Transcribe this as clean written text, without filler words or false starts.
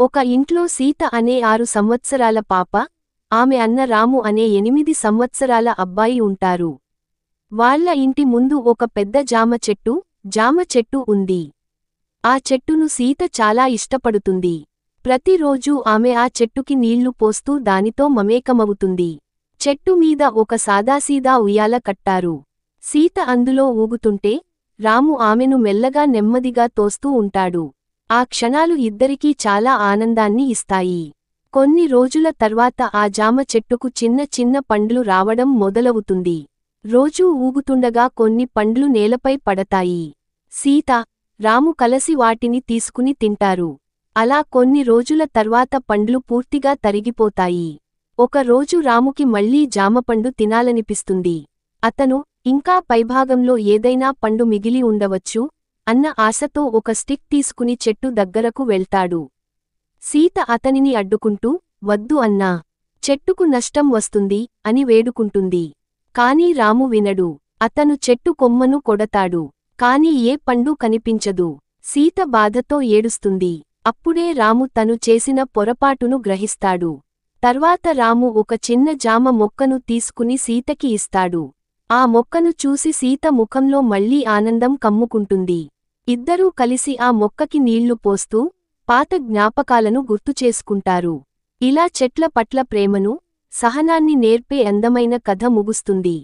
ఒక ఇంట్లో సీత అనే 6 సంవత్సరాల పాప, ఆమె అన్న రాము అనే 8 సంవత్సరాల అబ్బాయి ఉంటారు. వాళ్ళ ఇంటి ముందు ఒక పెద్ద జామ చెట్టు ఉంది. ఆ చెట్టును సీత చాలా ఇష్టపడుతుంది. ప్రతిరోజూ ఆమె ఆ చెట్టుకి నీళ్లు పోస్తూ దానితో మమేకమవుతుంది. చెట్టు మీద ఒక సాదాసీదా ఉయ్యాల కట్టారు. సీత అందులో ఊగుతుంటే, రాము ఆమెను మెల్లగా నెమ్మదిగా తోస్తూ ఉంటాడు. ఆ క్షణాలు ఇద్దరికీ చాలా ఆనందాన్ని ఇస్తాయి. కొన్ని రోజుల తర్వాత ఆ జామ చెట్టుకు చిన్న చిన్న పండ్లు రావడం మొదలవుతుంది. రోజూ ఊగుతుండగా కొన్ని పండ్లు నేలపై పడతాయి. సీత, రాము కలసి వాటిని తీసుకుని తింటారు. అలా కొన్ని రోజుల తర్వాత పండ్లు పూర్తిగా తరిగిపోతాయి. ఒక రోజు రాముకి మళ్లీ జామపండు తినాలనిపిస్తుంది. అతను, ఇంకా పైభాగంలో ఏదైనా పండు మిగిలి ఉండవచ్చు అన్న ఆశతో ఒక స్టిక్ తీసుకుని చెట్టు దగ్గరకు వెళ్తాడు. సీత అతనిని అడ్డుకుంటూ, వద్దు అన్నా, చెట్టుకు నష్టం వస్తుంది అని వేడుకుంటుంది. కాని రాము వినడు. అతను చెట్టు కొమ్మను కొడతాడు. కాని ఏ పండు కనిపించదు. సీత బాధతో ఏడుస్తుంది. అప్పుడే రాము తను చేసిన పొరపాటును గ్రహిస్తాడు. తర్వాత రాము ఒక చిన్న జామ మొక్కను తీసుకుని సీతకి ఇస్తాడు. ఆ మొక్కను చూసి సీత ముఖంలో మళ్లీ ఆనందం కమ్ముకుంటుంది. ఇద్దరూ కలిసి ఆ మొక్కకి నీళ్లు పోస్తూ, పాత జ్ఞాపకాలను గుర్తుచేసుకుంటారు. ఇలా చెట్ల పట్ల ప్రేమను, సహనాన్ని నేర్పే అందమైన కథ ముగుస్తుంది.